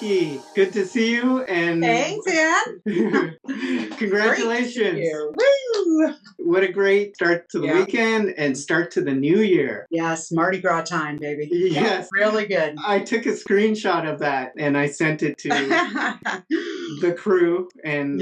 Bekki, good to see you. And Thanks, Ann. congratulations. Great to see you. Woo! What a great start to the weekend and start to the new year. Yes, Mardi Gras time, baby. Yes. Really good. I took a screenshot of that and I sent it to the crew, and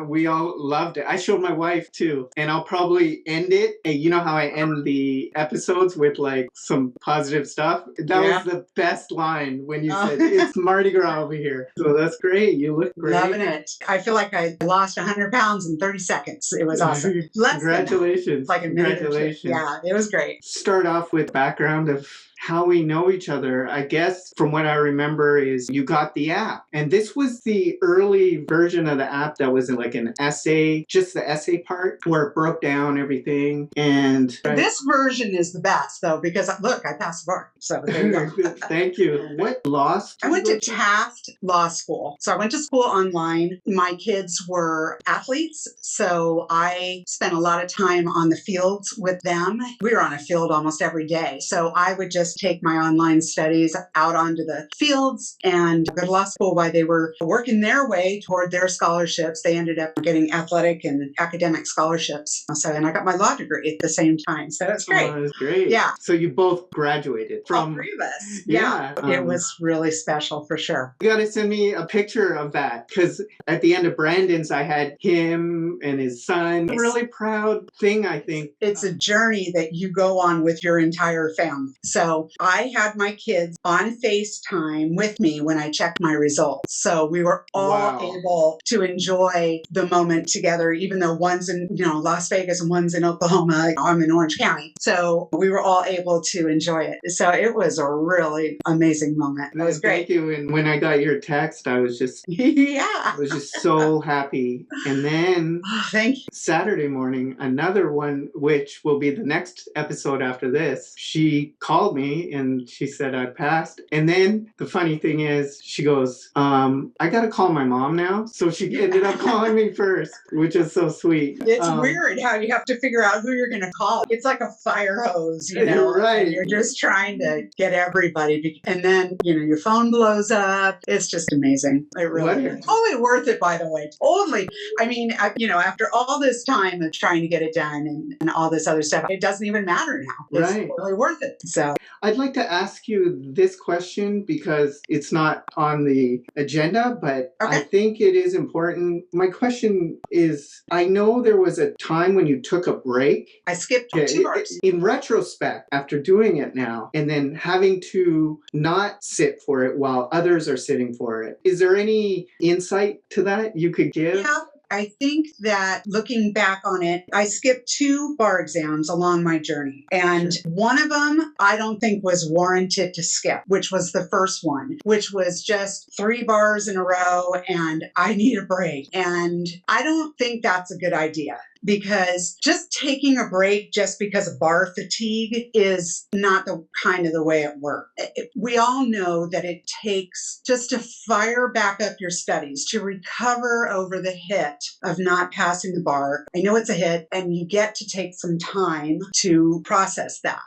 we all loved it. I showed my wife too, and I'll probably end it. And you know how I end the episodes with like some positive stuff? That was the best line when you said, it's Mardi Gras over here. So that's great. You look great. Loving it. I feel like I lost 100 pounds in 30 seconds. It was awesome. Congratulations. Like a minute. Congratulations. Yeah, it was great. Start off with background of how we know each other. I guess from what I remember is you got the app, and this was the early version of the app that was like an essay, just the essay part where it broke down everything. And this version is the best though, because look, I passed the bar. So there you go. Thank you. What law? I went to Taft Law School. So I went to school online. My kids were athletes, so I spent a lot of time on the fields with them. We were on a field almost every day. So I would just take my online studies out onto the fields and go to law school while they were working their way toward their scholarships. They ended up getting athletic and academic scholarships. So, and I got my law degree at the same time. So it's great. Oh, that's great. Yeah. So you both graduated from... All three of us. Yeah. It was really special for sure. You got to send me a picture of that, because at the end of Brandon's, I had him and his son. A really proud thing, I think. It's a journey that you go on with your entire family. So I had my kids on FaceTime with me when I checked my results. So we were all able to enjoy the moment together, even though one's in, Las Vegas and one's in Oklahoma. I'm in Orange County. So we were all able to enjoy it. So it was a really amazing moment. It was great. Thank you. And when I got your text, I was just, I was just so happy. And then thank you. Saturday morning, another one, which will be the next episode after this, she called me and she said I passed. And then the funny thing is, she goes, I got to call my mom now. So she ended up calling me first, which is so sweet. It's weird how you have to figure out who you're going to call. It's like a fire hose, Right. And you're just trying to get everybody. And then, your phone blows up. It's just amazing. It really is. Totally worth it, by the way. Totally. I mean, after all this time of trying to get it done and all this other stuff, it doesn't even matter now. It's really worth it. So I'd like to ask you this question because it's not on the agenda, but I think it is important. My question is, I know there was a time when you took a break. I skipped 2 bars. In retrospect, after doing it now, and then having to not sit for it while others are sitting for it, is there any insight to that you could give? Yeah. I think that looking back on it, I skipped 2 bar exams along my journey. And one of them I don't think was warranted to skip, which was the first one, which was just 3 bars in a row and I need a break. And I don't think that's a good idea, because just taking a break just because of bar fatigue is not the way it works. We all know that it takes just to fire back up your studies, to recover over the hit of not passing the bar. I know it's a hit and you get to take some time to process that,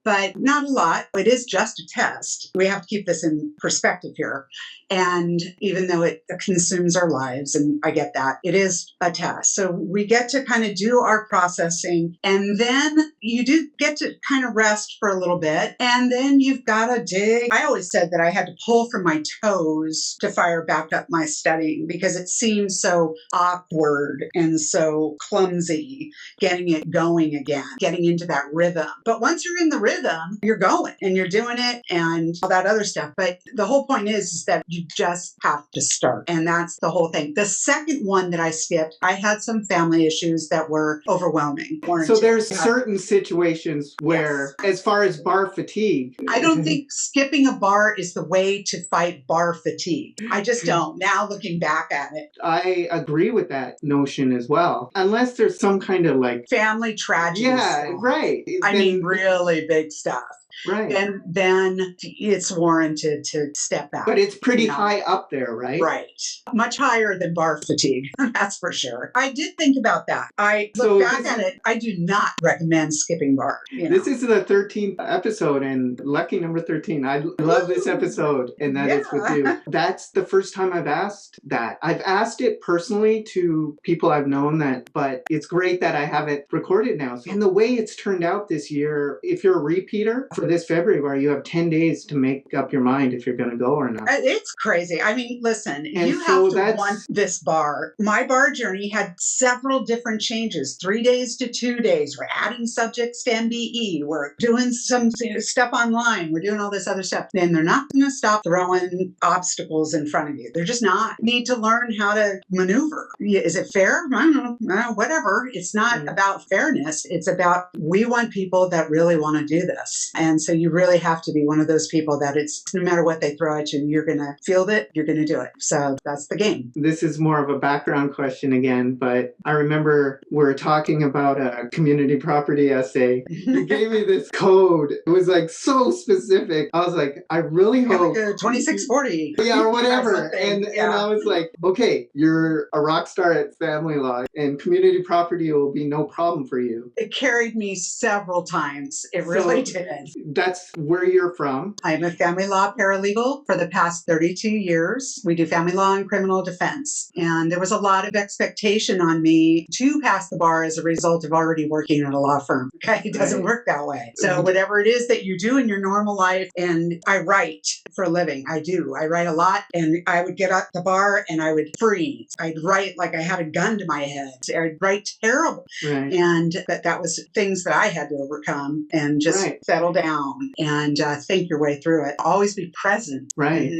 but not a lot. It is just a test. We have to keep this in perspective here. And even though it consumes our lives, and I get that, it is a test. So we get to kind of do our processing, and then you do get to kind of rest for a little bit, and then you've got to dig. I always said that I had to pull from my toes to fire back up my studying, because it seems so awkward and so clumsy getting it going again, getting into that rhythm. But once you're in the rhythm, you're going and you're doing it and all that other stuff. But the whole point is that you just have to start. And that's the whole thing. The second one that I skipped, I had some family issues that were overwhelming. So there's certain situations where, as far as bar fatigue, I don't think skipping a bar is the way to fight bar fatigue. I just don't. Now looking back at it. I agree with that notion as well. Unless there's some kind of like family tragedy. Yeah, right. I mean, really big stuff. Right. then it's warranted to step back. But it's pretty high up there, right? Right. Much higher than bar fatigue. That's for sure. I did think about that. I look back at it. I do not recommend skipping bar. This is the 13th episode, and lucky number 13. I love this episode, and that is with you. That's the first time I've asked that. I've asked it personally to people I've known but it's great that I have it recorded now. And the way it's turned out this year, if you're a repeater for this February, you have 10 days to make up your mind if you're going to go or not. It's crazy. I mean, listen, you have to want this bar. My bar journey had several different changes, 3 days to 2 days. We're adding subjects to MBE. We're doing some stuff online. We're doing all this other stuff. And they're not going to stop throwing obstacles in front of you. They're just not. You need to learn how to maneuver. Is it fair? I don't know. Whatever. It's not about fairness. It's about, we want people that really want to do this. And so you really have to be one of those people that it's no matter what they throw at you, you're going to field it, you're going to do it. So that's the game. This is more of a background question again, but I remember we were talking about a community property essay. You gave me this code. It was like so specific. I was like, I really hope 2640. Yeah, or whatever. And I was like, okay, you're a rock star at family law, and community property will be no problem for you. It carried me several times. It really did. That's where you're from. I'm a family law paralegal for the past 32 years. We do family law and criminal defense. And there was a lot of expectation on me to pass the bar as a result of already working at a law firm. Okay, it doesn't work that way. So whatever it is that you do in your normal life, and I write for a living. I do. I write a lot, and I would get at the bar and I would freeze. I'd write like I had a gun to my head. I'd write terrible. Right. And that was things that I had to overcome and just settle down and think your way through it. Always be present. Right.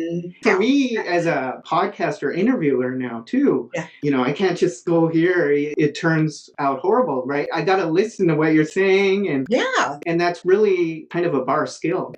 For me, as a podcaster, interviewer now too, I can't just go here. It turns out horrible, right? I got to listen to what you're saying. And that's really kind of a bar skill.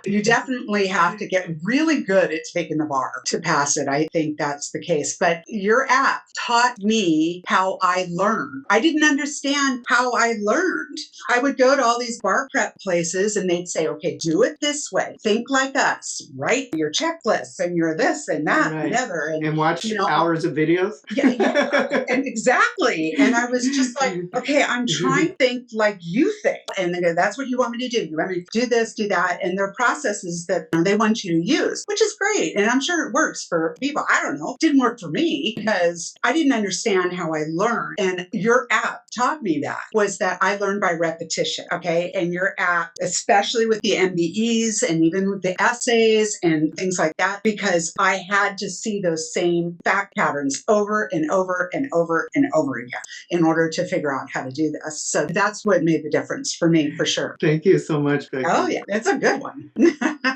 You definitely have to get really good at taking the bar to pass it. I think that's the case. But your app taught me how I learned. I didn't understand how I learned. I would go to all these bar prep places and they'd say, okay, do it this way. Think like us. Write your checklists and your this and that and other. And watch hours of videos. And exactly. And I was just like, okay, I'm trying to think like you think. And they go, that's what you want me to do. You want me to do this, do that. And there are processes that they want you to use, which is great. And I'm sure it works for people. I don't know. It didn't work for me because I didn't understand how I learned. And your app taught me that I learned by repetition. Okay. And your app, especially with the MBEs and even with the essays and things like that, because I had to see those same fact patterns over and over and over and over again in order to figure out how to do this. So that's what made the difference for me, for sure. Thank you so much, Bekki. Oh, yeah. It's a good one.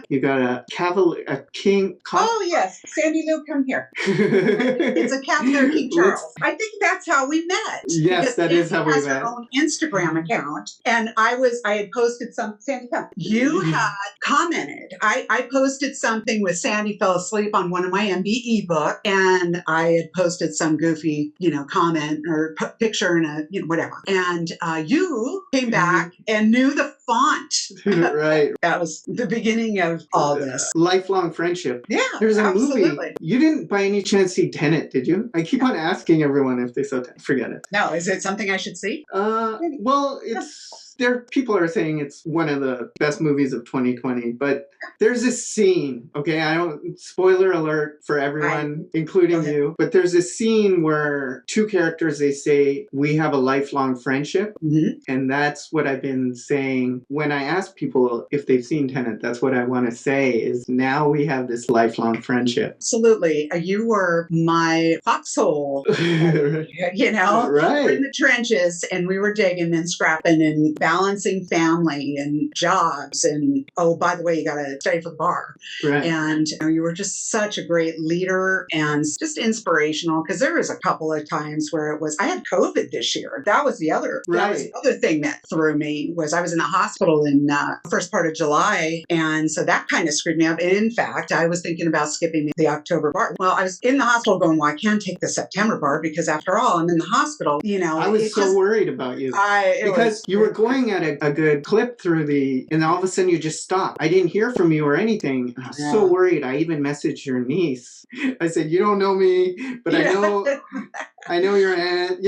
You got a king. Oh, yes. Sandy Lou, come here. It's a Cavalier King Charles. I think that's how we met. Yes, that is how we met. She has her own Instagram account. And I had posted something. Sandy, come. You had commented. I posted something with Sandy fell asleep on one of my MBE book. And I had posted some goofy, comment or picture in a, whatever. And you came back and knew the font. Right. That was the beginning of all this. Lifelong friendship. Yeah, there's a absolutely. movie. You didn't by any chance see Tenet, did you? I keep on asking everyone if they saw Tenet. Forget it. No, is it something I should see? Well, people are saying it's one of the best movies of 2020, but there's this scene, okay, spoiler alert for everyone, including you, but there's this scene where two characters, they say, we have a lifelong friendship. And that's what I've been saying when I ask people if they've seen Tenet. That's what I want to say is now we have this lifelong friendship. Absolutely. You were my foxhole, Right. We're in the trenches and we were digging and scrapping and balancing family and jobs. And, oh, by the way, you got to study for the bar. Right. And you were just such a great leader and just inspirational because there was a couple of times where I had COVID this year. That was the other thing that threw me was I was in the hospital in the first part of July. And so that kind of screwed me up. And in fact, I was thinking about skipping the October bar. Well, I was in the hospital going, well, I can't take the September bar because after all, I'm in the hospital. I was so worried about you because you were going going at a good clip through and all of a sudden you just stop. I didn't hear from you or anything. I was so worried. I even messaged your niece. I said, you don't know me, but I know your aunt,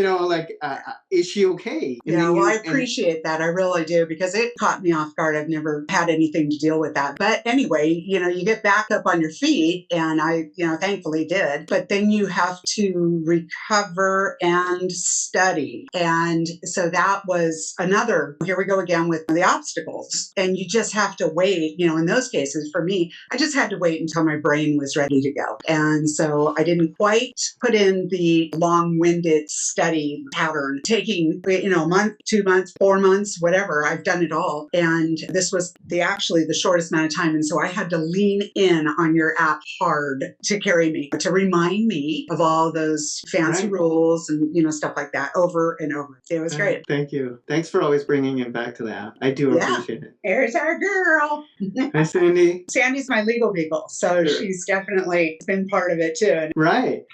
is she okay? And I appreciate that. I really do, because it caught me off guard. I've never had anything to deal with that. But anyway, you get back up on your feet, and I, thankfully did. But then you have to recover and study. And so that was another, here we go again with the obstacles. And you just have to wait, in those cases, for me, I just had to wait until my brain was ready to go. And so I didn't quite put in the long-winded study pattern, taking, a month, 2 months, 4 months, whatever. I've done it all. And this was actually the shortest amount of time. And so I had to lean in on your app hard to carry me, to remind me of all those fancy rules and, stuff like that over and over. It was great. Thank you. Thanks for always bringing it back to the app. I do appreciate it. There's our girl. Hi, Sandy. Sandy's my legal beagle, so she's definitely been part of it too. And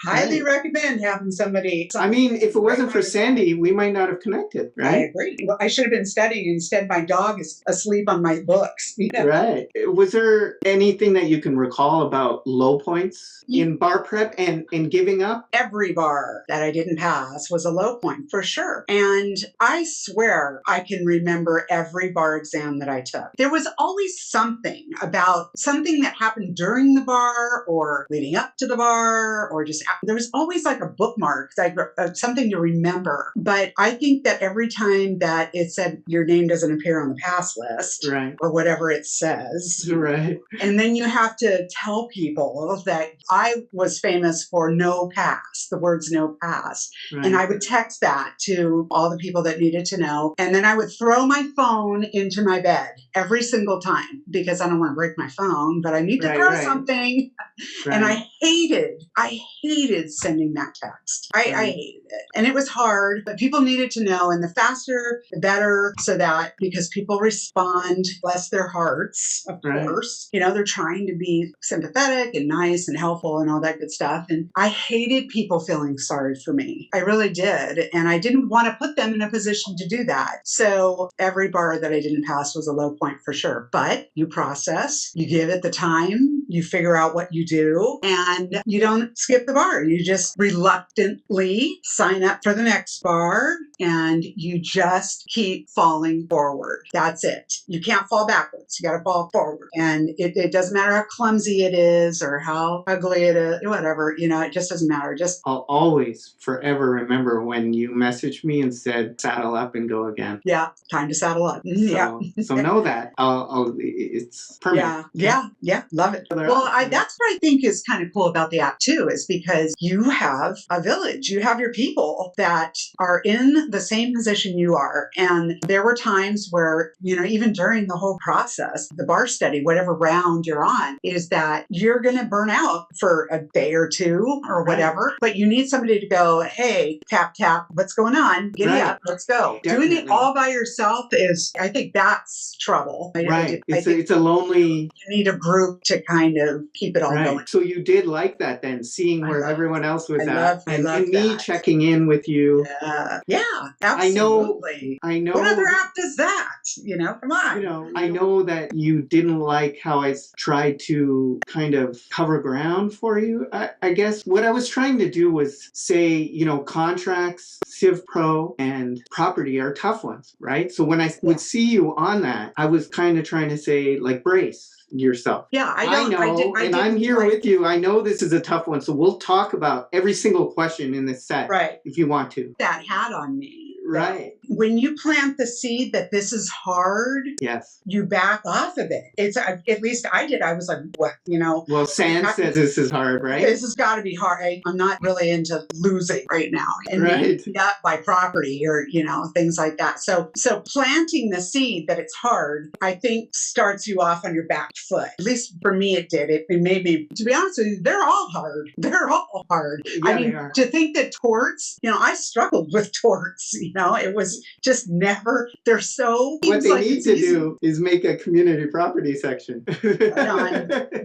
highly recommend having somebody. I mean, if it wasn't for Sandy, we might not have connected, right? I agree. Well, I should have been studying. Instead, my dog is asleep on my books. Right. Was there anything that you can recall about low points in bar prep and giving up? Every bar that I didn't pass was a low point for sure. And I swear I can remember every bar exam that I took. There was always something that happened during the bar or leading up to the bar, or just, there was always like a bookmark, like something to remember. But I think that every time that it said your name doesn't appear on the pass list, or whatever it says, and then you have to tell people that I was famous for no pass, the words no pass. And I would text that to all the people that needed to know. And then I would throw my phone into my bed every single time, because I don't want to break my phone, but I need to throw something. And I hated sending that text. I hated it. And it was hard, but people needed to know. And the faster, the better, so that, because people respond, bless their hearts, of course. They're trying to be sympathetic and nice and helpful and all that good stuff. And I hated people feeling sorry for me. I really did. And I didn't want to put them in a position to do that. So every bar that I didn't pass was a low point for sure. But you process, you give it the time, you figure out what you do, and you don't skip the bar. You just reluctantly sign up for the next bar, and you just keep falling forward. That's it. You can't fall backwards. You got to fall forward. And it doesn't matter how clumsy it is or how ugly it is, whatever, it just doesn't matter. I'll always forever remember when you messaged me and said, saddle up and go again. Yeah. Time to saddle up. So know that. It's permanent. Yeah. Love it. Well, that's what I think is kind of cool about the app too, is because you have a village. You have your people that are in the same position you are. And there were times where, even during the whole process, the bar study, whatever round you're on, is that you're going to burn out for a day or two or whatever, but you need somebody to go, hey, tap, tap, what's going on? Giddy up, let's go. Definitely. Doing it all by yourself I think that's trouble. It's a lonely... You need a group to kind of keep it all going. So you did like that then, seeing where everyone else was at. I love and me checking in with you. Yeah, absolutely. I know. What other app does that? Come on. I know that you didn't like how I tried to kind of cover ground for you. I guess what I was trying to do was say, contracts, Civ Pro, and property are tough ones, right? So when I would see you on that, I was kind of trying to say, like, brace yourself. Yeah, I know, and I'm here with you. I know this is a tough one, so we'll talk about every single question in this set, if you want to. That hat on me. Right. When you plant the seed that this is hard, you back off of it. It's at least I did. I was like, what, Well, Sam says this is hard, right? This has got to be hard. I'm not really into losing right now. And not by property or, things like that. So planting the seed that it's hard, I think starts you off on your back foot. At least for me, it did. It made me, to be honest with you, they're all hard. They're all hard. Yeah, to think that torts, I struggled with torts, it was just never, they're so... What they need to do is make a community property section.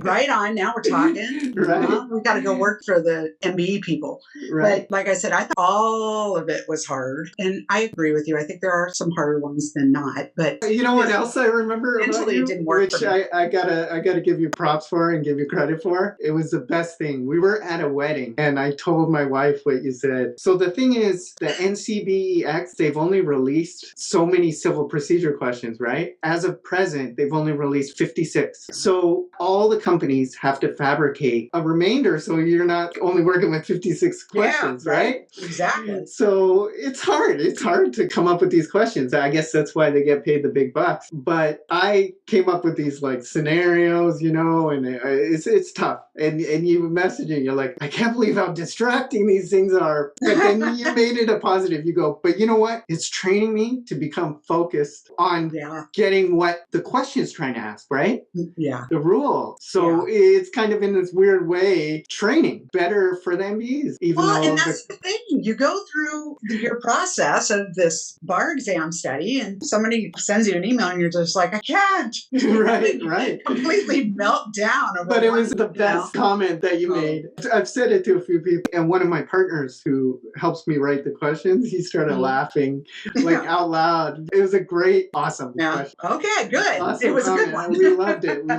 Right on. Now we're talking. Right. We got to go work for the MBE people. Right. But like I said, I thought all of it was hard. And I agree with you. I think there are some harder ones than not. But you know what else I remember about you? It didn't work, which I gotta give you props for and give you credit for. It was the best thing. We were at a wedding and I told my wife what you said. So the thing is, the NCBEX, they've only released so many civil procedure questions, right? As of present, they've only released 56. So all the companies have to fabricate a remainder so you're not only working with 56 questions, right? Exactly. So it's hard. It's hard to come up with these questions. I guess that's why they get paid the big bucks. But I came up with these like scenarios, you know, and it's tough. And you messaging, you're like, I can't believe how distracting these things are. But then you made it a positive. You go, but you know what? It's training me to become focused on getting what the question's trying to ask, right? Yeah. The rule. So it's kind of in this weird way, training better for the MBEs. And that's the thing. You go through your process of this bar exam study and somebody sends you an email and you're just like, I can't. Right. Completely melt down. But it was the best comment that you made. I've said it to a few people. And one of my partners who helps me write the questions, he started laughing like out loud. It was a great, awesome question. Okay, good. Awesome it was comment. a good one. We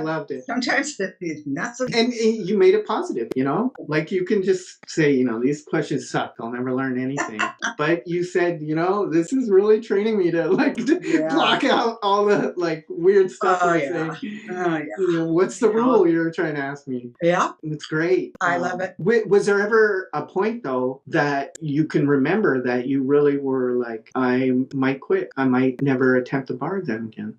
loved it. Sometimes it's not so... And you made it positive, you know? Like you can just say, you know, these questions suck. I'll never learn anything. But you said, you know, this is really training me to block out all the like weird stuff. You know, what's the rule you're trying to ask me? Yeah. It's great. I love it. Was there ever a point though that you can remember that you really were like, I might quit. I might never attempt the bar exam again?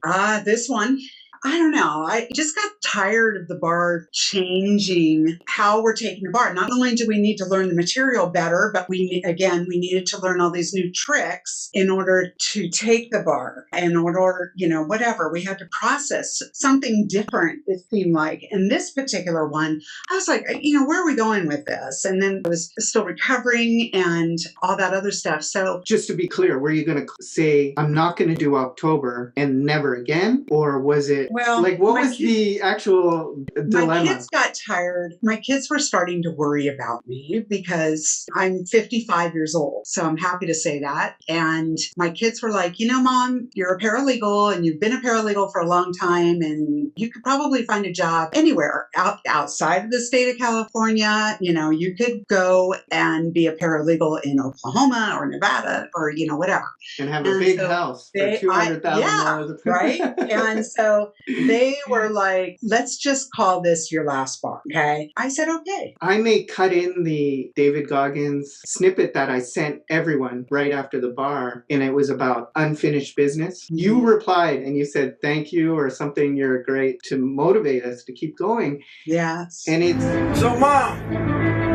This one. I don't know. I just got tired of the bar changing how we're taking the bar. Not only do we need to learn the material better, but we needed to learn all these new tricks in order to take the bar. In order, you know, whatever. We had to process something different, it seemed like. And this particular one, I was like, you know, where are we going with this? And then I was still recovering and all that other stuff. So just to be clear, were you going to say, I'm not going to do October and never again? Or was it... Well, like, what was the actual dilemma? My kids got tired. My kids were starting to worry about me because I'm 55 years old. So I'm happy to say that. And my kids were like, you know, Mom, you're a paralegal and you've been a paralegal for a long time and you could probably find a job anywhere outside of the state of California. You know, you could go and be a paralegal in Oklahoma or Nevada or, you know, whatever. And have a big house for $200,000. Right. And so they were like, let's just call this your last bar, okay? I said, okay. I may cut in the David Goggins snippet that I sent everyone right after the bar, and it was about unfinished business. Mm-hmm. You replied and you said, thank you, or something, you're great, to motivate us to keep going. Yes. And it's... So, Mom,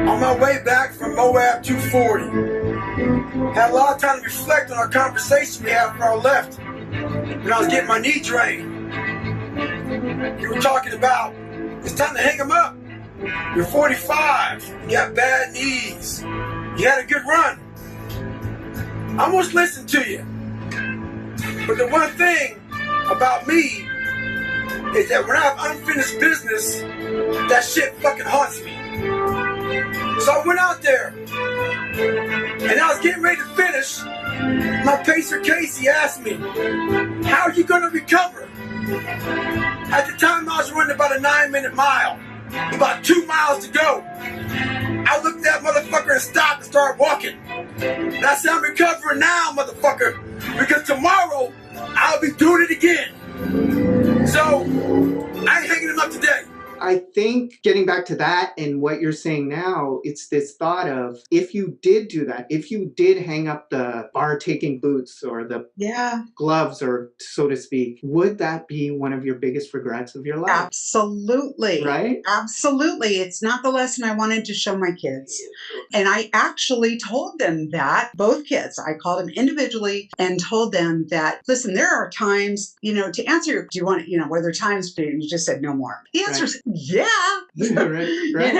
on my way back from Moab 240, had a lot of time to reflect on our conversation we had before I left when I was getting my knee drained. You were talking about, it's time to hang them up. You're 45. You got bad knees. You had a good run. I almost listened to you. But the one thing about me is that when I have unfinished business, that shit fucking haunts me. So I went out there, and I was getting ready to finish. My pacer Casey asked me, how are you going to recover? At the time, I was running about a 9-minute mile, about 2 miles to go. I looked at that motherfucker and stopped and started walking. And I said, I'm recovering now, motherfucker, because tomorrow I'll be doing it again. So I ain't hanging him up today. I think getting back to that and what you're saying now, it's this thought of if you did do that, if you did hang up the bar taking boots or the gloves, or so to speak, would that be one of your biggest regrets of your life? Absolutely. Right? Absolutely. It's not the lesson I wanted to show my kids. And I actually told them that, both kids, I called them individually and told them that, listen, there are times, you know, to answer your, do you want, you know, were there times you just said no more? The answer is Yeah. Right.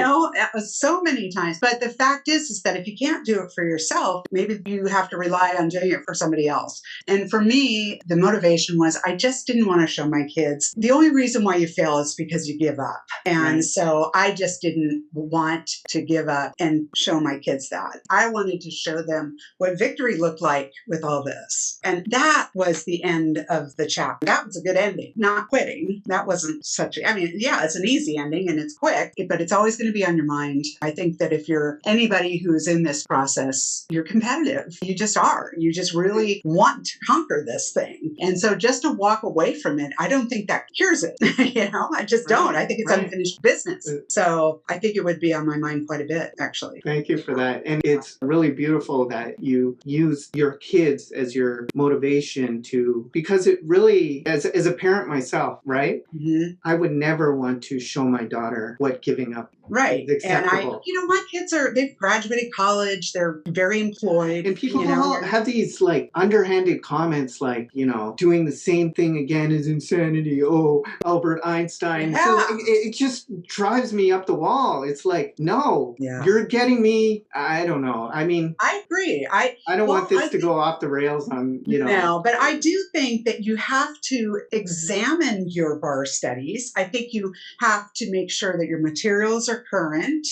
So many times. But the fact is that if you can't do it for yourself, maybe you have to rely on doing it for somebody else. And for me, the motivation was I just didn't want to show my kids. The only reason why you fail is because you give up. And so I just didn't want to give up and show my kids that. I wanted to show them what victory looked like with all this. And that was the end of the chapter. That was a good ending, not quitting. That wasn't it's an easy ending and it's quick, but it's always going to be on your mind. I think that if you're anybody who's in this process, you're competitive. You just are. You just really want to conquer this thing. And so just to walk away from it, I don't think that cures it. I just don't. I think it's unfinished business. So I think it would be on my mind quite a bit, actually. Thank you for that. And it's really beautiful that you use your kids as your motivation because it really, as a parent myself, right? Mm-hmm. I would never want to show my daughter what giving up is acceptable. And my kids they've graduated college, they're very employed. And people have these like underhanded comments like, doing the same thing again is insanity. Oh, Albert Einstein. Yeah. So it just drives me up the wall. It's like, no, you're getting me. I don't know. I mean, I agree. I don't want this to go off the rails on, No, but I do think that you have to examine your bar studies. I think you have to make sure that your materials are current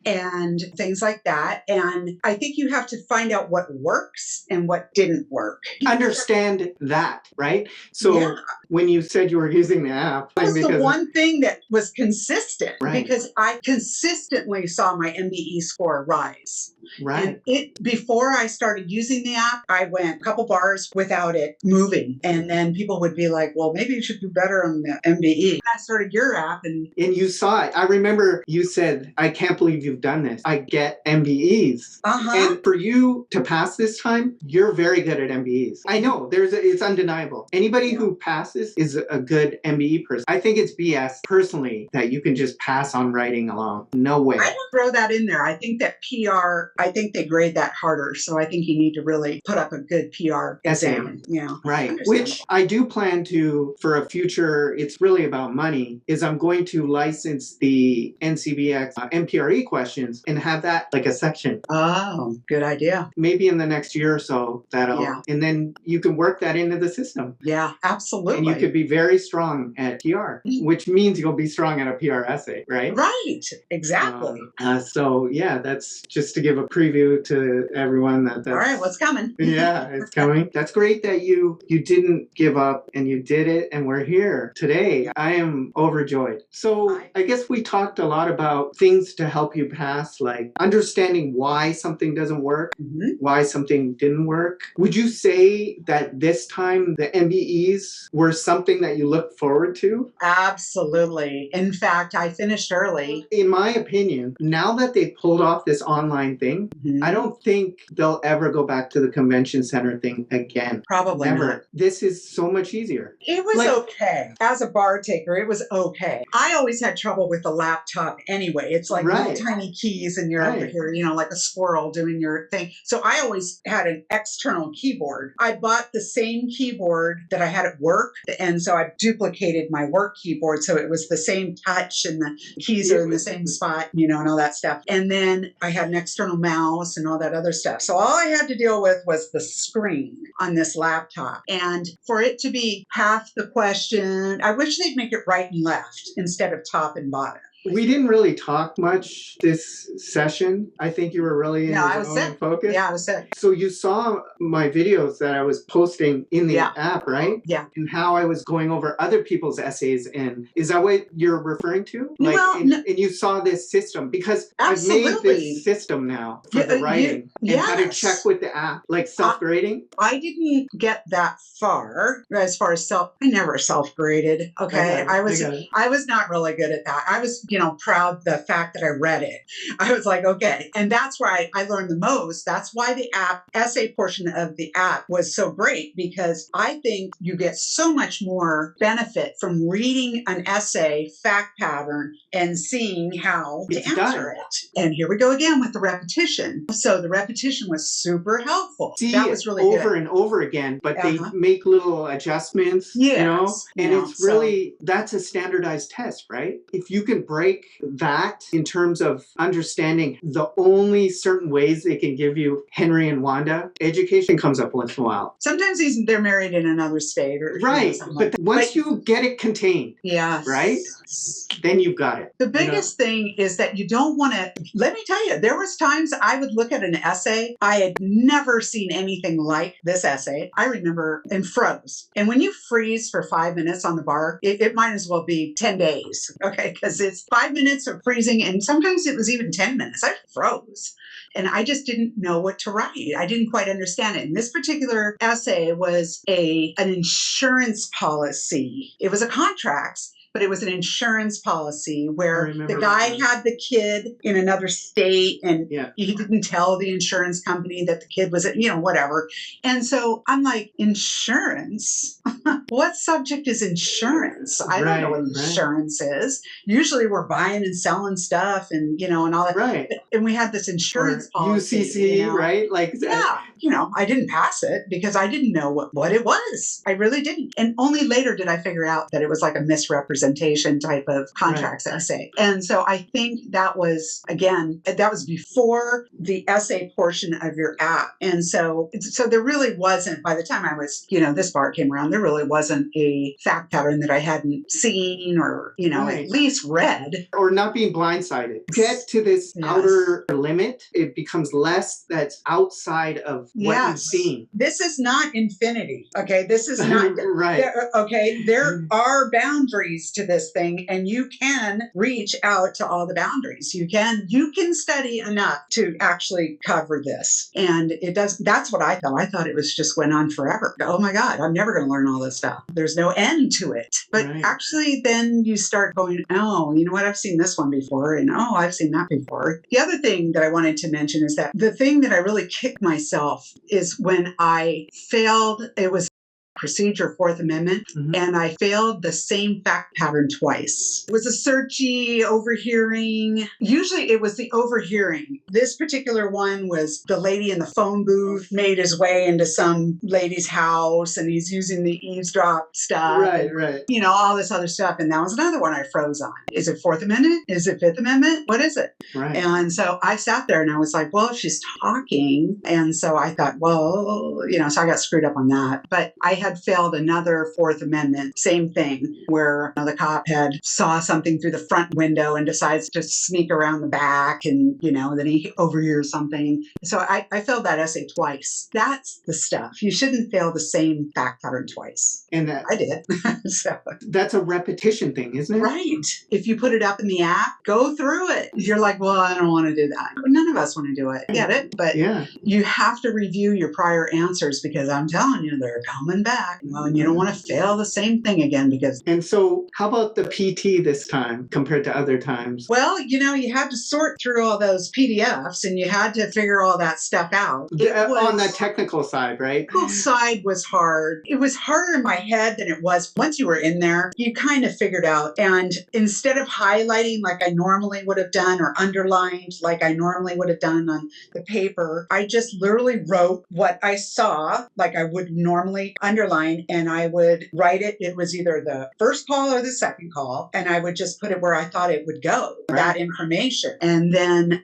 and things like that. And I think you have to find out what works and what didn't work. Understand that, right? So when you said you were using the app, that was the one thing that was consistent, because I consistently saw my MBE score rise. Right. And before I started using the app, I went a couple bars without it moving. And then people would be like, well, maybe you should do better on the MBE. And I started your app and you saw it. I remember you said, I can't believe you've done this. I get MBEs. And for you to pass this time, you're very good at MBEs. I know it's undeniable. Anybody who passes is a good MBE person. I think it's BS personally that you can just pass on writing alone. No way. I don't throw that in there. I think that PR, I think they grade that harder. So I think you need to really put up a good PR exam. Yeah. Right. Which I do plan to, for a future, it's really about money, is I'm going to license the NCBX MPRE questions and have that like a section. Oh, good idea. Maybe in the next year or so, and then you can work that into the system. Yeah, absolutely. And you could be very strong at PR, which means you'll be strong at a PR essay, right? Right. Exactly. So yeah, that's just to give a preview to everyone that's all right, what's coming? Yeah, it's coming. That's great that you didn't give up and you did it, and we're here today. I am overjoyed. So I guess we talked a lot about things to help you pass, like understanding why something doesn't work, why something didn't work. Would you say that this time the MBEs were something that you looked forward to? Absolutely. In fact, I finished early. In my opinion, now that they pulled off this online thing, I don't think they'll ever go back to the convention center thing again. Probably never. not. This is so much easier. It was okay. As a bar taker, it was okay. I always had trouble with the laptop anyway. It's like little tiny keys and you're over here, like a squirrel doing your thing. So I always had an external keyboard. I bought the same keyboard that I had at work. And so I duplicated my work keyboard. So it was the same touch and the keys are in the same spot, and all that stuff. And then I had an external mouse and all that other stuff. So all I had to deal with was the screen on this laptop. And for it to be half the question, I wish they'd make it right and left instead of top and bottom. We didn't really talk much this session. I think you were really in the zone and focus. Yeah, I was sick. So you saw my videos that I was posting in the app, right? Yeah. And how I was going over other people's essays. And is that what you're referring to? And you saw this system, because I've made this system now for the writing and how to check with the app, like self-grading. I didn't get that far as far as I never self-graded. Okay. I was not really good at that. I was proud the fact that I read it. I was like, okay. And that's where I learned the most. That's why the essay portion of the app was so great, because I think you get so much more benefit from reading an essay fact pattern and seeing how to answer it. And here we go again with the repetition. So the repetition was super helpful. That was really over good. And over again, but they make little adjustments, and it's really, that's a standardized test, right? If you can break that in terms of understanding the only certain ways they can give you Henry and Wanda, education comes up once in a while. Sometimes they're married in another state, or right. But once you get it contained, right, then you've got it. The biggest thing is that you don't want to. Let me tell you, there was times I would look at an essay. I had never seen anything like this essay. I remember, and froze. And when you freeze for 5 minutes on the bar, it might as well be 10 days, okay? Because it's 5 minutes of freezing, and sometimes it was even 10 minutes. I froze. And I just didn't know what to write. I didn't quite understand it. And this particular essay was an insurance policy. It was a contract, but it was an insurance policy where the guy had the kid in another state, and he didn't tell the insurance company that the kid was, whatever. And so I'm like, insurance? What subject is insurance? I don't know what insurance is. Usually we're buying and selling stuff and, and all that. Right. And we had this insurance policy. UCC, right? Like, I didn't pass it because I didn't know what it was. I really didn't. And only later did I figure out that it was like a misrepresentation type of contracts essay. And so I think that was, again, that was before the essay portion of your app. And so there really wasn't, by the time I was, this part came around, there really wasn't a fact pattern that I hadn't seen or, at least read. Or not being blindsided. Get to this outer limit, it becomes less that's outside of what you've seen. This is not infinity, okay? This is not, there are boundaries to this thing, and you can reach out to all the boundaries. You can study enough to actually cover this. And it does, that's what I thought. I thought it was just went on forever. Oh my God, I'm never going to learn all this stuff. There's no end to it. But actually then you start going, oh, you know what? I've seen this one before, and oh, I've seen that before. The other thing that I wanted to mention is that the thing that I really kicked myself is when I failed, it was procedure, Fourth Amendment, and I failed the same fact pattern twice. It was a searchy, overhearing. Usually it was the overhearing. This particular one was the lady in the phone booth made his way into some lady's house, and he's using the eavesdrop stuff. Right. All this other stuff. And that was another one I froze on. Is it Fourth Amendment? Is it Fifth Amendment? What is it? Right. And so I sat there and I was like, well, she's talking. And so I thought, well, so I got screwed up on that. But I had failed another Fourth Amendment, same thing, where the cop had saw something through the front window and decides to sneak around the back, and then he overhears something. So I failed that essay twice. That's the stuff. You shouldn't fail the same fact pattern twice. And I did. So that's a repetition thing, isn't it? Right. If you put it up in the app, go through it. You're like, well, I don't want to do that. None of us want to do it. I get it. But you have to review your prior answers, because I'm telling you, they're coming back. And you don't want to fail the same thing again, because. And so how about the PT this time compared to other times? Well, you had to sort through all those PDFs, and you had to figure all that stuff out. On the technical side, right? The technical side was hard. It was harder in my head than it was once you were in there. You kind of figured out. And instead of highlighting like I normally would have done, or underlined like I normally would have done on the paper, I just literally wrote what I saw, like I would normally underline, and I would write it. It was either the first call or the second call, and I would just put it where I thought it would go, that information. And then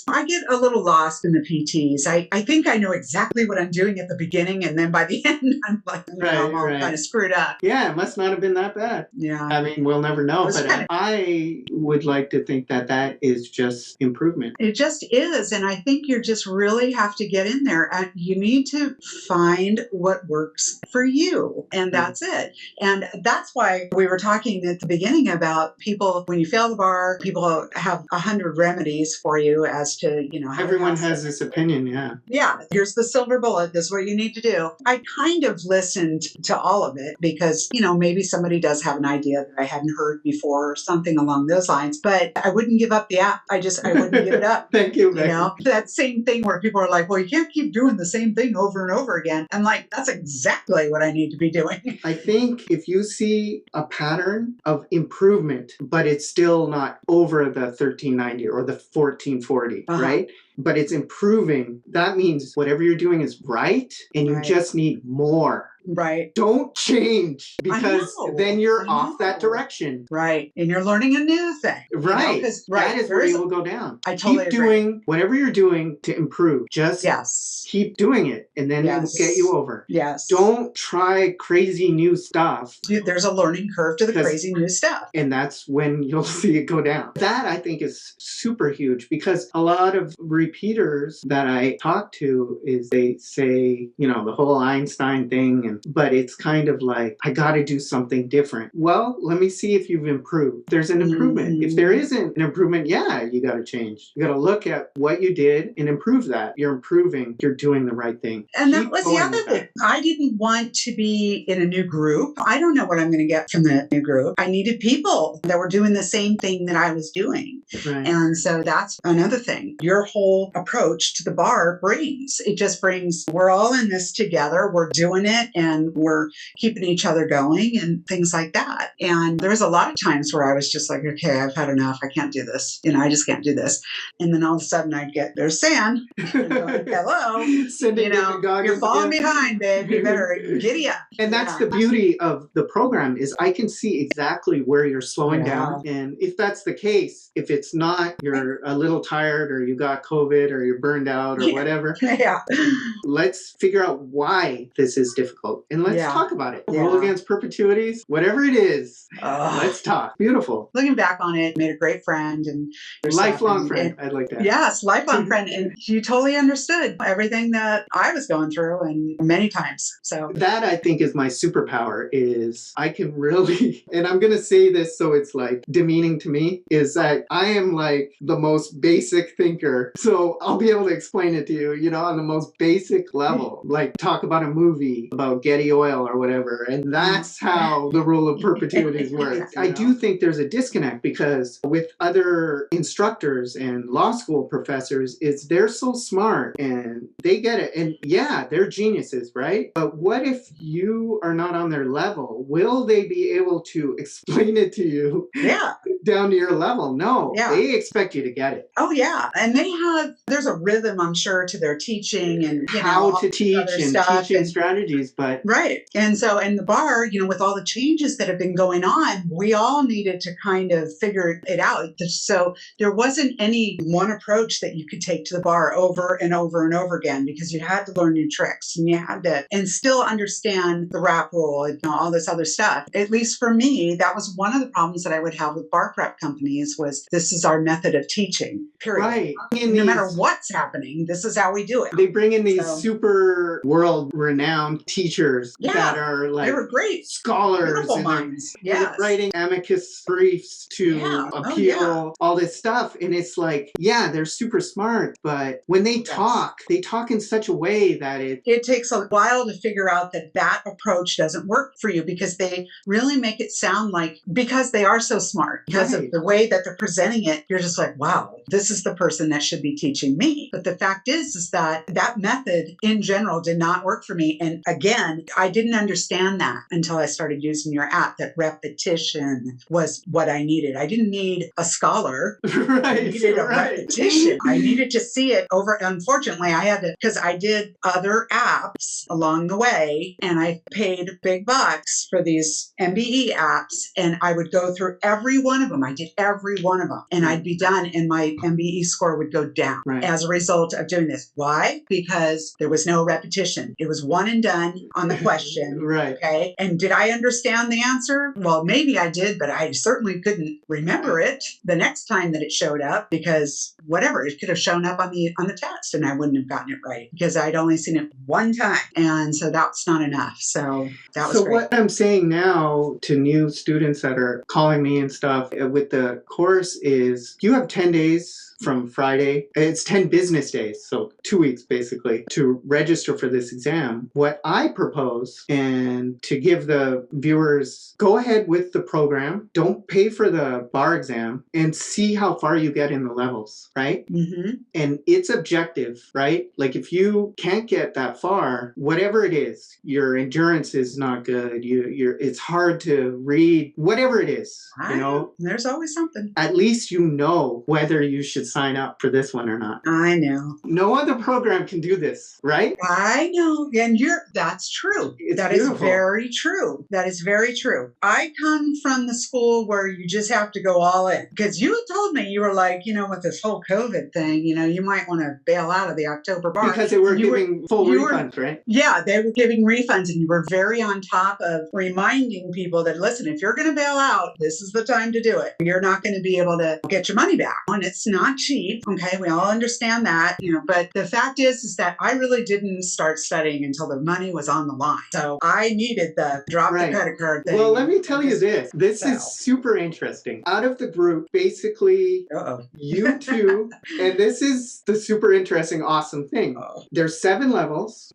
I get a little lost in the PTs. I think I know exactly what I'm doing at the beginning, and then by the end, I'm like, I'm all kind of screwed up. Yeah, it must not have been that bad. Yeah. I mean, we'll never know, but I would like to think that is just improvement. It just is. And I think you just really have to get in there, and you need to find what works for for you. And that's it. And that's why we were talking at the beginning about people, when you fail the bar, people have 100 remedies for you as to, how everyone has this opinion. Yeah. Here's the silver bullet. This is what you need to do. I kind of listened to all of it because, maybe somebody does have an idea that I hadn't heard before or something along those lines, but I wouldn't give up the app. I wouldn't give it up. Thank you, Bekki. That same thing where people are like, well, you can't keep doing the same thing over and over again. I'm like, that's exactly what I need to be doing. I think if you see a pattern of improvement, but it's still not over the 1390 or the 1440, right? But it's improving, that means whatever you're doing is right, and you just need more. Right. Don't change, because then you're off that direction. Right. And you're learning a new thing. Right. That is where you will go down. I totally keep doing whatever you're doing to improve. Just keep doing it, and then it will get you over. Yes. Don't try crazy new stuff. There's a learning curve to the crazy new stuff. And that's when you'll see it go down. That, I think, is super huge, because a lot of repeaters that I talk to is they say, the whole Einstein thing, but it's kind of like, I got to do something different. Well, let me see if you've improved. There's an improvement. If there isn't an improvement, you got to change. You got to look at what you did and improve that. You're improving. You're doing the right thing. And that was the other thing. I didn't want to be in a new group. I don't know what I'm going to get from the new group. I needed people that were doing the same thing that I was doing. Right. And so that's another thing. Your whole approach to the bar brings, we're all in this together. We're doing it, and we're keeping each other going and things like that. And there was a lot of times where I was just like, okay, I've had enough. I can't do this. I just can't do this. And then all of a sudden I'd get, there's San. Going, hello. You're falling behind, babe. You better giddy up. And that's the beauty of the program, is I can see exactly where you're slowing down. And if that's the case, if it's not, you're a little tired, or you got COVID, or you're burned out, or whatever. Let's figure out why this is difficult, and let's talk about it. Rule against perpetuities, whatever it is, let's talk. Beautiful. Looking back on it, made a great friend, and lifelong friend. I'd like that. Yes, lifelong friend, and you totally understood everything that I was going through, and many times. So that, I think, is my superpower. Is I can really, and I'm gonna say this so it's like demeaning to me, is that I am like the most basic thinker. So I'll be able to explain it to you, on the most basic level. Like talk about a movie about Getty Oil or whatever. And that's how the rule of perpetuities works. I do think there's a disconnect, because with other instructors and law school professors, they're so smart and they get it. And they're geniuses, right? But what if you are not on their level? Will they be able to explain it to you down to your level? No, they expect you to get it. Oh, yeah. And there's a rhythm, I'm sure, to their teaching and how to teach and teaching strategies. But right. And so in the bar, with all the changes that have been going on, we all needed to kind of figure it out. So there wasn't any one approach that you could take to the bar over and over and over again, because you had to learn new tricks, and you had to, and still understand the rap rule and all this other stuff. At least for me, that was one of the problems that I would have with bar prep companies, was this is our method of teaching, period. Right. No matter what's happening, this is how we do it. They bring in these super world-renowned teachers that are like, they were great scholars, beautiful minds. They're writing amicus briefs to appeal all this stuff. And it's like, they're super smart, but when they talk in such a way that it takes a while to figure out that approach doesn't work for you, because they really make it sound like, because they are so smart, because of the way that they're presenting it, you're just like, wow, this is the person that should be teaching me. But the fact is that method in general did not work for me. And again, I didn't understand that until I started using your app, that repetition was what I needed. I didn't need a scholar. I needed a repetition. I needed to see it over. Unfortunately, I had to, because I did other apps along the way, and I paid big bucks for these MBE apps, and I would go through every one of them. I did every one of them. And I'd be done and my MBE score would go down as a result of doing this. Why? Because there was no repetition. It was one and done on the question. Okay. And did I understand the answer? Well, maybe I did, but I certainly couldn't remember it the next time that it showed up because whatever, it could have shown up on the test and I wouldn't have gotten it right because I'd only seen it one time. And so that's not enough. So that was great. What I'm saying now to new students that are calling me and stuff with the course is you have 10 days from Friday. It's 10 business days, so 2 weeks basically, to register for this exam. What I propose, and to give the viewers, go ahead with the program. Don't pay for the bar exam and see how far you get in the levels, right? Mm-hmm. And it's objective, right? Like if you can't get that far, whatever it is, your endurance is not good, it's hard to read, whatever it is, you know? There's always something. At least you know whether you should sign up for this one or not. I know. No other program can do this, right? I know. And that's true. That is very true. That is very true. I come from the school where you just have to go all in. Because you told me, you were like, with this whole COVID thing, you might want to bail out of the October bar. Because they were giving full refunds, right? Yeah, they were giving refunds and you were very on top of reminding people that, listen, if you're going to bail out, this is the time to do it. You're not going to be able to get your money back. And it's not cheap. Okay, we all understand that, but the fact is that I really didn't start studying until the money was on the line. So I needed the drop the credit card thing. Well, let me tell you this. This is super interesting. Out of the group, basically, you two, and this is the super interesting, awesome thing. There's 7 levels.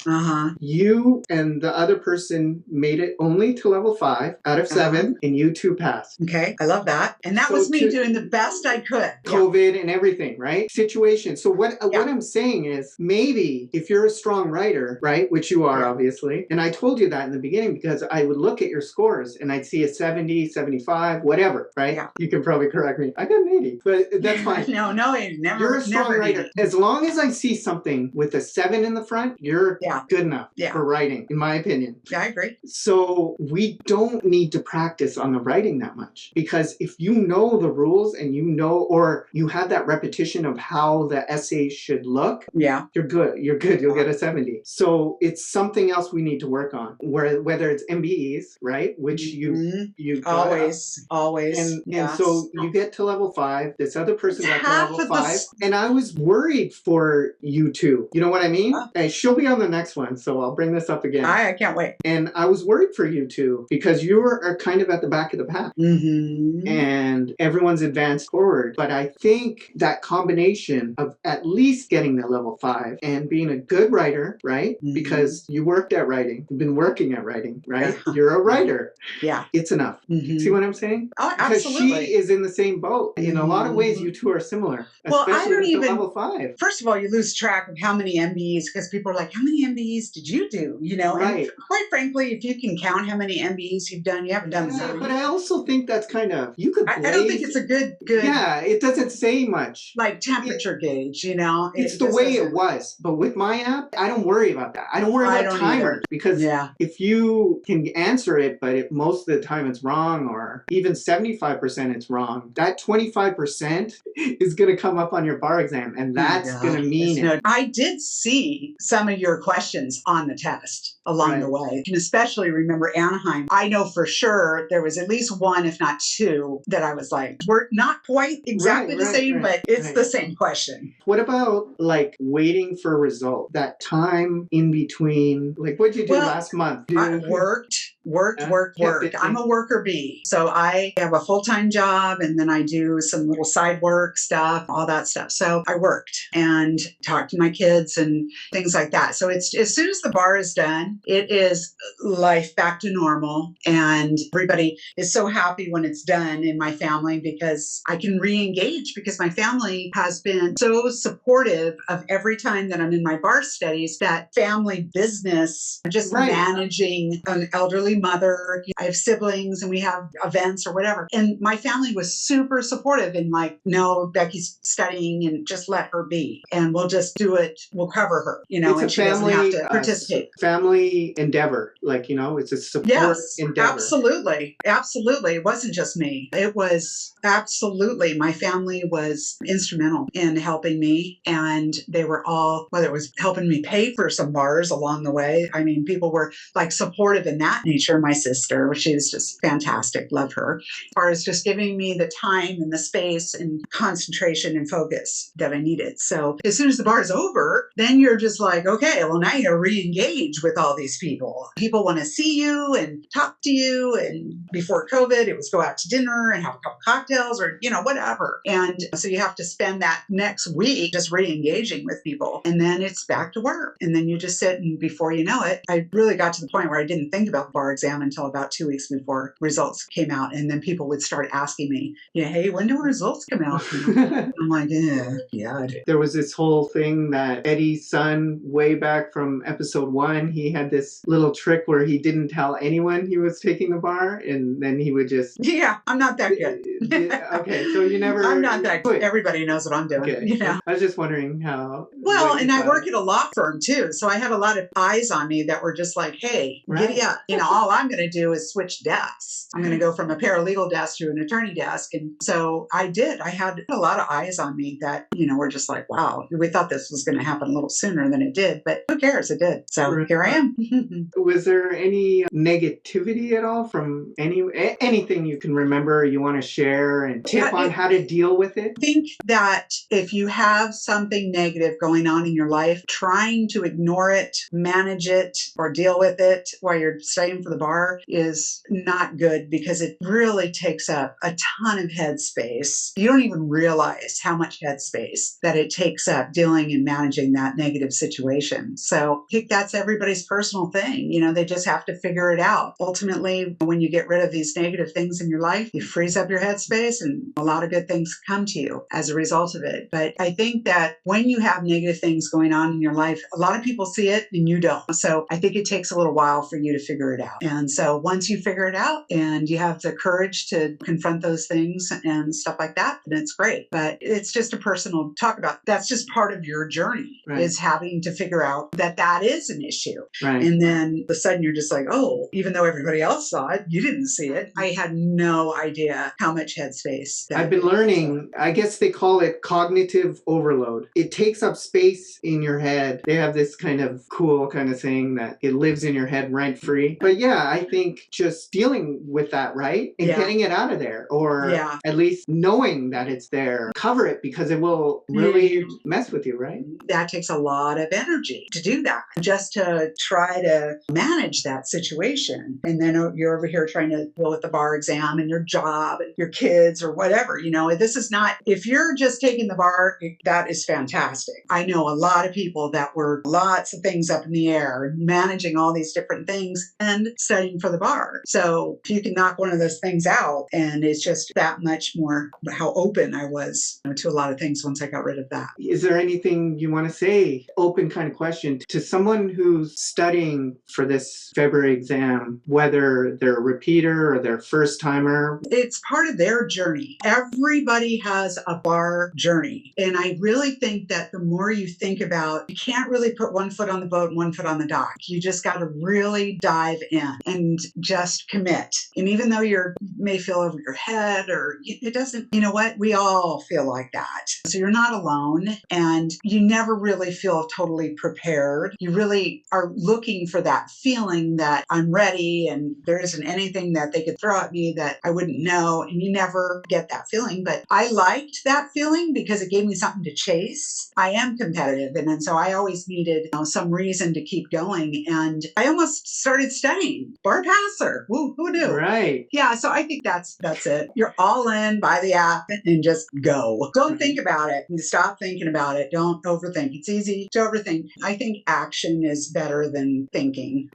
You and the other person made it only to level 5 out of 7, and you 2 passed. Okay, I love that. And that was me doing the best I could. COVID and everything, right? Situation. So what I'm saying is maybe if you're a strong writer, right, which you are obviously, and I told you that in the beginning because I would look at your scores and I'd see a 70, 75, whatever, right? Yeah. You can probably correct me. I got an 80, but that's fine. No, never. You're a strong writer. As long as I see something with a 7 in the front, you're good enough for writing, in my opinion. Yeah, I agree. So we don't need to practice on the writing that much because if you know the rules and or you have that repetition of how the essay should look, you're good. You'll get a 70. So it's something else we need to work on, whether it's MBEs, right? Which you always. And so you get to level 5. This other person got to level 5. And I was worried for you two. You know what I mean? She'll be on the next one, so I'll bring this up again. I can't wait. And I was worried for you two because you are kind of at the back of the pack. Mm-hmm. And everyone's advanced forward. But I think that combination of at least getting to level 5 and being a good writer, right? Mm-hmm. Because you worked at writing. You've been working at writing, right? You're a writer. Yeah. It's enough. Mm-hmm. See what I'm saying? Oh, absolutely. Because she is in the same boat. In a lot of ways, you two are similar. Well, I don't even... level 5. First of all, you lose track of how many MBEs because people are like, how many MBEs did you do? Right. And quite frankly, if you can count how many MBEs you've done, you haven't done so. But I also think that's kind of, you could I don't think it's a good... Yeah, it doesn't say much. Like temperature gauge, It's the way it was. But with my app, I don't worry about that. I don't worry about timers because if you can answer it, but if most of the time it's wrong or even 75% it's wrong, that 25% is going to come up on your bar exam and that's going to mean it. I did see some of your questions on the test along the way. I can especially remember Anaheim. I know for sure there was at least 1, if not 2, that I was like, we're not quite exactly the same, but it's the same question. What about like waiting for a result? That time in between, like what did you do last month? I worked. I'm a worker bee. So I have a full-time job and then I do some little side work stuff, all that stuff. So I worked and talked to my kids and things like that. So it's as soon as the bar is done, it is life back to normal. And everybody is so happy when it's done in my family because I can re-engage because my family has been so supportive of every time that I'm in my bar studies, that family business, just managing an elderly elderly mother. I have siblings and we have events or whatever. And my family was super supportive and like, no, Becky's studying and just let her be. And we'll just do it. We'll cover her, it's and she doesn't have to participate. Family endeavor. Like, it's a support endeavor. Absolutely. Absolutely. It wasn't just me. It was absolutely, my family was instrumental in helping me. And they were all, whether it was helping me pay for some bars along the way. I mean, people were like supportive in that nature. My sister, she was just fantastic. Love her. As far as just giving me the time and the space and concentration and focus that I needed. So as soon as the bar is over, then you're just like, okay, well, now you re-engage with all these people. People want to see you and talk to you. And before COVID, it was go out to dinner and have a couple cocktails or, whatever. And so you have to spend that next week just re-engaging with people. And then it's back to work. And then you just sit, and before you know it, I really got to the point where I didn't think about the bar exam until about 2 weeks before results came out. And then people would start asking me, hey, when do results come out? I'm like, yeah. There was this whole thing that Eddie's son, way back from episode 1, he had this little trick where he didn't tell anyone he was taking the bar, and then he would just... Yeah, I'm not that good. Okay, so you never... I'm not that good. Everybody knows what I'm doing. Okay. I was just wondering how... Well, and I work at a law firm too, so I had a lot of eyes on me that were just like, hey, giddy up. All I'm going to do is switch desks. I'm going to go from a paralegal desk to an attorney desk. And so I did. I had a lot of eyes on me that, were just like, wow, we thought this was going to happen a little sooner than it did, but who cares? It did. So here I am. Was there any negativity at all from anything you can remember you want to share and tip on how to deal with it? I think that if you have something negative going on in your life, trying to ignore it, manage it, or deal with it while you're studying for the bar is not good because it really takes up a ton of headspace. You don't even realize how much headspace that it takes up dealing and managing that negative situation. So I think that's everybody's personal thing. They just have to figure it out. Ultimately, when you get rid of these negative things in your life, you freeze up your headspace and a lot of good things come to you as a result of it. But I think that when you have negative things going on in your life, a lot of people see it and you don't. So I think it takes a little while for you to figure it out. And so once you figure it out and you have the courage to confront those things and stuff like that, then it's great. But it's just a personal talk about, that's just part of your journey, is having to figure out that that is an issue. Right. And then all of a sudden you're just like, oh, even though everybody else saw it, you didn't see it. I had no idea how much headspace. I've been learning, I guess they call it cognitive overload. It takes up space in your head. They have this kind of cool kind of saying that it lives in your head rent free. But yeah, I think just dealing with that, right? And getting it out of there, or at least knowing that it's there, cover it because it will really mess with you, right? That takes a lot of energy to do that, just to try to manage that situation. And then you're over here trying to deal with the bar exam and your job and your kids or whatever. This is not, if you're just taking the bar, that is fantastic. I know a lot of people that were lots of things up in the air, managing all these different things and studying for the bar. So if you can knock one of those things out, and it's just that much more how open I was to a lot of things once I got rid of that. Is there anything you want to say, open kind of question, to someone who's studying for this February exam, whether they're a repeater or they're first timer? It's part of their journey. Everybody has a bar journey. And I really think that the more you think about, you can't really put one foot on the boat and one foot on the dock. You just got to really dive in and just commit. And even though you may feel over your head, or it doesn't, we all feel like that. So you're not alone, and you never really feel totally prepared. You really are looking for that feeling that I'm ready and there isn't anything that they could throw at me that I wouldn't know. And you never get that feeling. But I liked that feeling because it gave me something to chase. I am competitive. And so I always needed some reason to keep going. And I almost started studying. Bar passer. Who knew? Right. Yeah. So I think that's it. You're all in, buy the app and just go. Don't think about it. Stop thinking about it. Don't overthink. It's It's easy to overthink. I think action is better than thinking.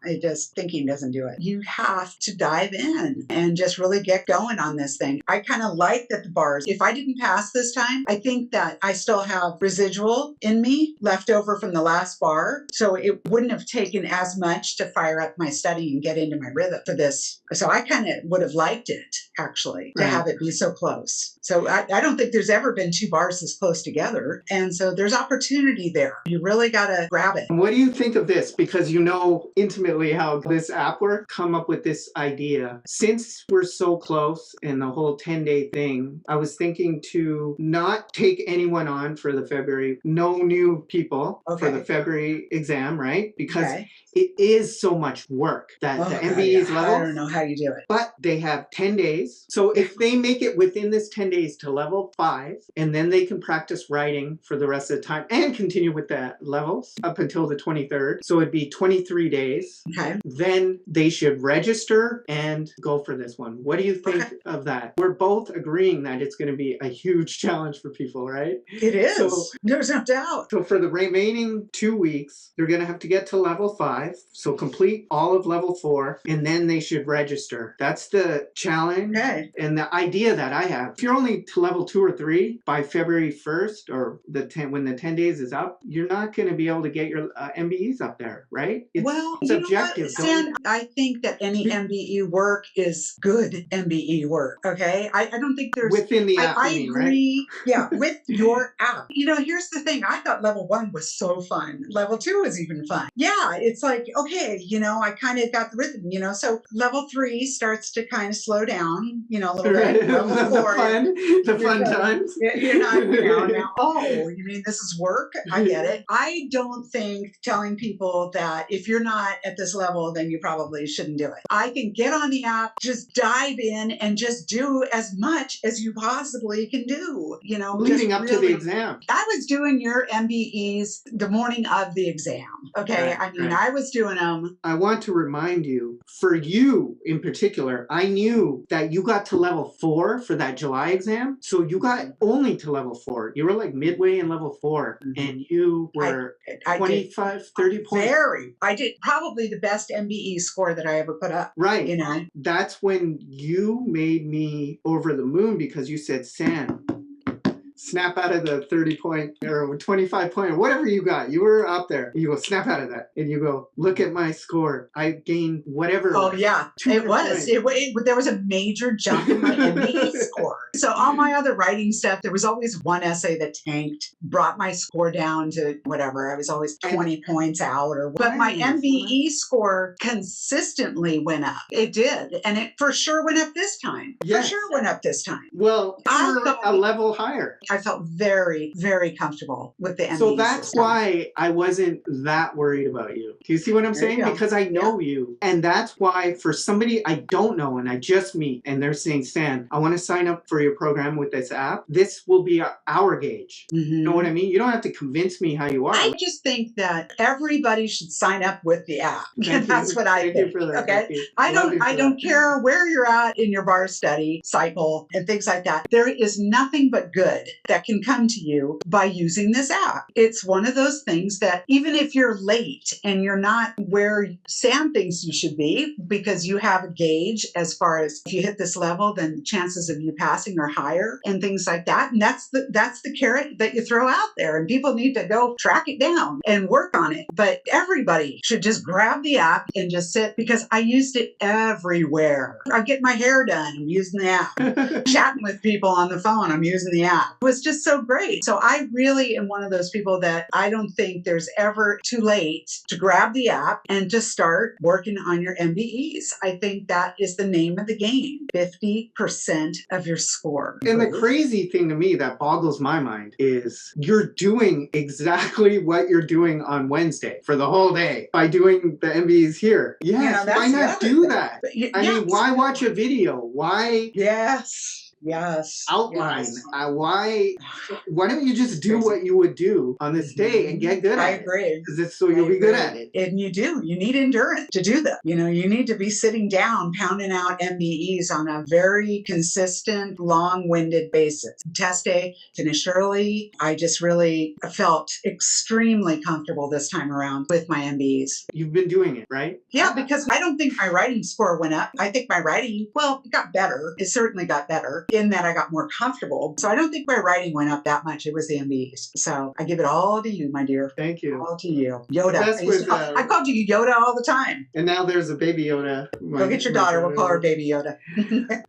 Thinking doesn't do it. You have to dive in and just really get going on this thing. I kind of like that the bars, if I didn't pass this time, I think that I still have residual in me left over from the last bar. So it wouldn't have taken as much to fire up my study and get into my rhythm for this. So I kind of would have liked it, actually, to have it be so close. So I don't think there's ever been two bars this close together. And so there's opportunity there. You really got to grab it. And what do you think of this? Because you know intimately how this app works, come up with this idea. Since we're so close in the whole 10-day thing, I was thinking to not take anyone on for the February, no new people for the February exam, right? Because it is so much work that the MBEs level. I don't know how you do it. But they have 10 days. So if they make it within this 10 days to level 5, and then they can practice writing for the rest of the time and continue with the levels up until the 23rd. So it'd be 23 days. Okay. Then they should register and go for this one. What do you think of that? We're both agreeing that it's going to be a huge challenge for people, right? It is. So, there's no doubt. So for the remaining 2 weeks, they're going to have to get to level 5. So complete all of level 4, and then they should register. That's the challenge. Okay. And the idea that I have, if you're only to level 2 or 3 by February 1st, or when the 10 days is up, you're not going to be able to get your MBEs up there, right? It's objective. Stan, I think that any MBE work is good MBE work. Okay. I don't think there's within the app. I agree. Right? Yeah, with your app. Here's the thing. I thought level 1 was so fun. Level 2 was even fun. Yeah, it's like, okay, I kind of got the rhythm, so level 3 starts to kind of slow down, a little bit. Level 4, the fun times. You're not, now, oh, you mean this is work? I get it. I don't think telling people that if you're not at this level, then you probably shouldn't do it. I think get on the app, just dive in and just do as much as you possibly can do, leading up to the exam. I was doing your MBEs the morning of the exam. Okay. I was doing them. I want to remind you, for you in particular, I knew that you got to level 4 for that July exam. So you got only to level 4. You were like midway in level 4, and you were 25, 30 points. I did probably the best MBE score that I ever put up. Right. That's when you made me over the moon, because you said, Sam, snap out of the 30 point or 25 point or whatever you got. You were up there. You go, snap out of that. And you go, look at my score. I gained whatever. Oh, yeah. It was. There was a major jump in my MBE score. So all my other writing stuff, there was always one essay that tanked, brought my score down to whatever. I was always 20 points out. But my MBE score consistently went up. It did. And it for sure went up this time. Yes. For sure went up this time. Well, you're a level higher. I felt very, very comfortable with the MBE So that's system. why I wasn't that worried about you. Do you see what I'm saying? Because I know you. And that's why for somebody I don't know and I just meet and they're saying, Stan, I want to sign up for your program with this app. This will be our gauge. You know what I mean? You don't have to convince me how you are. I just think that everybody should sign up with the app. That's what I think. Thank you for that. Okay. I don't care where you're at in your bar study cycle and things like that. There is nothing but good that can come to you by using this app. It's one of those things that even if you're late and you're not where Sam thinks you should be, because you have a gauge as far as if you hit this level, then the chances of you passing are higher and things like that. And that's the carrot that you throw out there, and people need to go track it down and work on it. But everybody should just grab the app and just sit, because I used it everywhere. I get my hair done, I'm using the app. Chatting with people on the phone, I'm using the app. It was just so great. So I really am one of those people that I don't think there's ever too late to grab the app and just start working on your MBEs. I think that is the name of the game. 50% of your score. And the crazy thing to me that boggles my mind is you're doing exactly what you're doing on Wednesday for the whole day by doing the MBEs here. Yes, why not do that? I mean, why watch a video? Why? Yes. outline. Why don't you just do what you would do on this day and get good at it? I agree. Because you'll be good at it. And you do. You need endurance to do that. You need to be sitting down, pounding out MBEs on a very consistent, long-winded basis. Test day, finish early. I just really felt extremely comfortable this time around with my MBEs. You've been doing it, right? Yeah, because I don't think my writing score went up. I think my writing, it got better. It certainly got better in that I got more comfortable. So I don't think my writing went up that much. It was the MBEs. So I give it all to you, my dear. Thank you. All to you. Yoda. I called you Yoda all the time. And now there's a baby Yoda. Go get your daughter. We'll call her baby Yoda.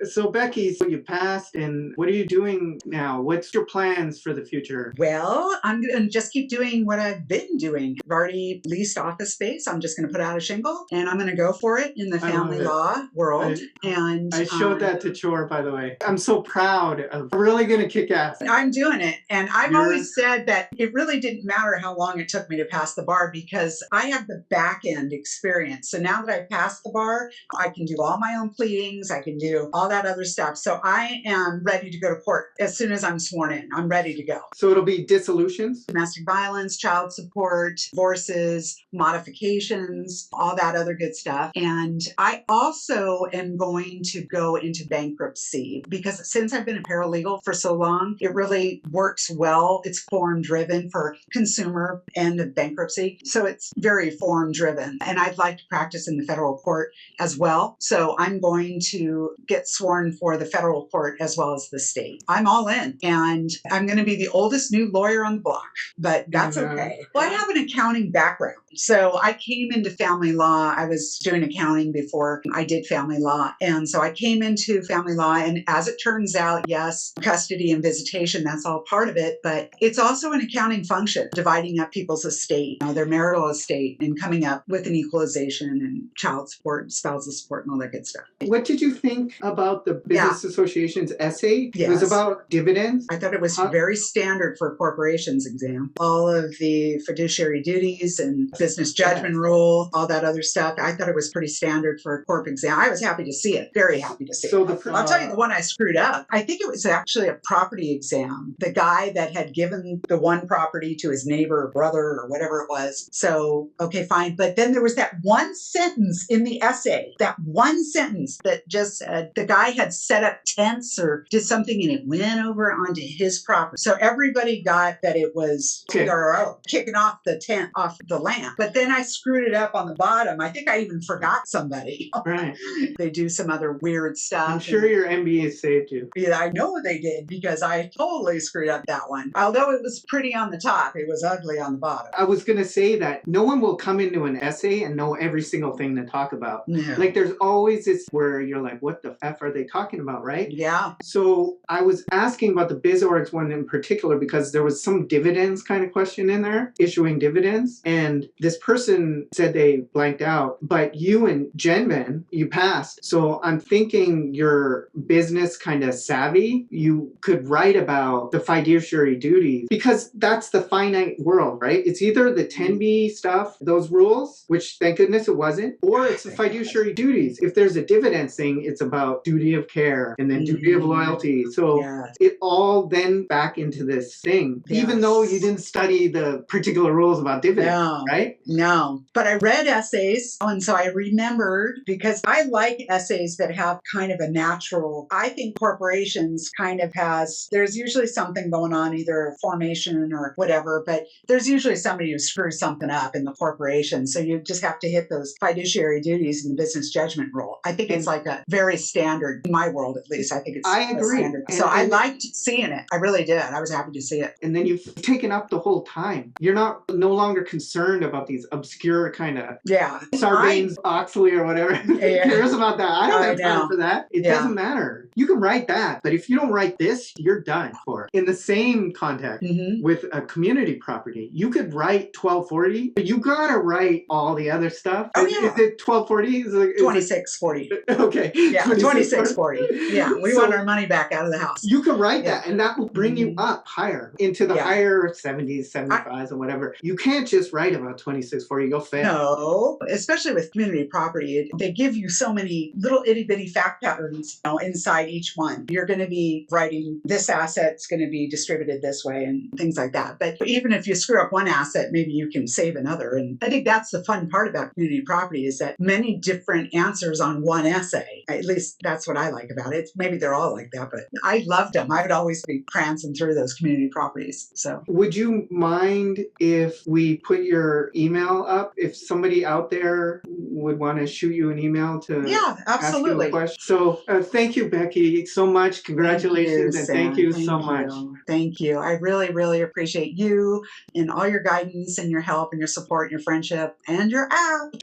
So Bekki, you passed, and what are you doing now? What's your plans for the future? Well, I'm going to just keep doing what I've been doing. I've already leased office space. I'm just going to put out a shingle, and I'm going to go for it in the family law world. I showed that to Chor, by the way. I'm so proud of really going to kick ass. I'm doing it. And I've always said that it really didn't matter how long it took me to pass the bar because I have the back end experience. So now that I've passed the bar, I can do all my own pleadings. I can do all that other stuff. So I am ready to go to court as soon as I'm sworn in. I'm ready to go. So it'll be dissolutions? Domestic violence, child support, divorces, modifications, all that other good stuff. And I also am going to go into bankruptcy because since I've been a paralegal for so long, it really works well. It's form driven for consumer end of bankruptcy. So it's very form driven. And I'd like to practice in the federal court as well. So I'm going to get sworn for the federal court as well as the state. I'm all in. And I'm going to be the oldest new lawyer on the block, but that's okay. Well, I have an accounting background. So I came into family law. I was doing accounting before I did family law. And so I came into family law. And as it turns out, yes, custody and visitation, that's all part of it. But it's also an accounting function, dividing up people's estate, their marital estate, and coming up with an equalization and child support, spousal support, and all that good stuff. What did you think about the Business Association's essay? Yes. It was about dividends. I thought it was very standard for a corporations exam. All of the fiduciary duties and business judgment rule, all that other stuff. I thought it was pretty standard for a corp exam. I was happy to see it. Very happy to see it. I'll tell you the one I screwed up. I think it was actually a property exam. The guy that had given the one property to his neighbor or brother or whatever it was. So, okay, fine. But then there was that one sentence in the essay, that one sentence that just said the guy had set up tents or did something and it went over onto his property. So everybody got that it was TRO, kicking off the tent off the land. But then I screwed it up on the bottom. I think I even forgot somebody. Right. They do some other weird stuff. I'm sure your MBA saved you. Yeah, I know they did because I totally screwed up that one. Although it was pretty on the top, it was ugly on the bottom. I was going to say that no one will come into an essay and know every single thing to talk about. No. Like there's always this where you're like, what the F are they talking about, right? Yeah. So I was asking about the BizOrgs one in particular because there was some dividends kind of question in there, issuing dividends. And this person said they blanked out, but you and Genven, you passed. So I'm thinking you're business kind of savvy. You could write about the fiduciary duties because that's the finite world, right? It's either the 10B stuff, those rules, which thank goodness it wasn't, or it's the fiduciary duties. If there's a dividends thing, it's about duty of care and then duty of loyalty. So it all then back into this thing, even though you didn't study the particular rules about dividends, right? No, but I read essays, and so I remembered because I like essays that have kind of a natural, I think corporations kind of there's usually something going on, either formation or whatever, but there's usually somebody who screws something up in the corporation. So you just have to hit those fiduciary duties in the business judgment rule. I think it's like a very standard, in my world at least. I think it's I agree. Standard. So I liked seeing it. I really did. I was happy to see it. And then you've taken up the whole time. You're no longer concerned about these obscure kind of Sarbanes, Oxley or whatever. Who cares about that? I don't have time for that. It doesn't matter. You can write that, but if you don't write this, you're done for. In the same context with a community property, you could write 1240, but you gotta write all the other stuff. Is it 1240? 2640. Okay. Yeah, 2640. Yeah, we want our money back out of the house. You can write that, and that will bring you up higher into the higher 70s, 75s, or whatever. You can't just write about 2640. You'll fail. No, especially with community property, they give you so many little itty bitty fact patterns inside each one. one. You're going to be writing this asset's going to be distributed this way and things like that. But even if you screw up one asset, maybe you can save another. And I think that's the fun part about community property is that many different answers on one essay. At least that's what I like about it. Maybe they're all like that, but I loved them. I would always be prancing through those community properties. So would you mind if we put your email up? If somebody out there would want to shoot you an email to ask you a question. So thank you, Bekki, so much. Congratulations, and thank you so much. Thank you. I really, really appreciate you and all your guidance and your help and your support and your friendship and your app.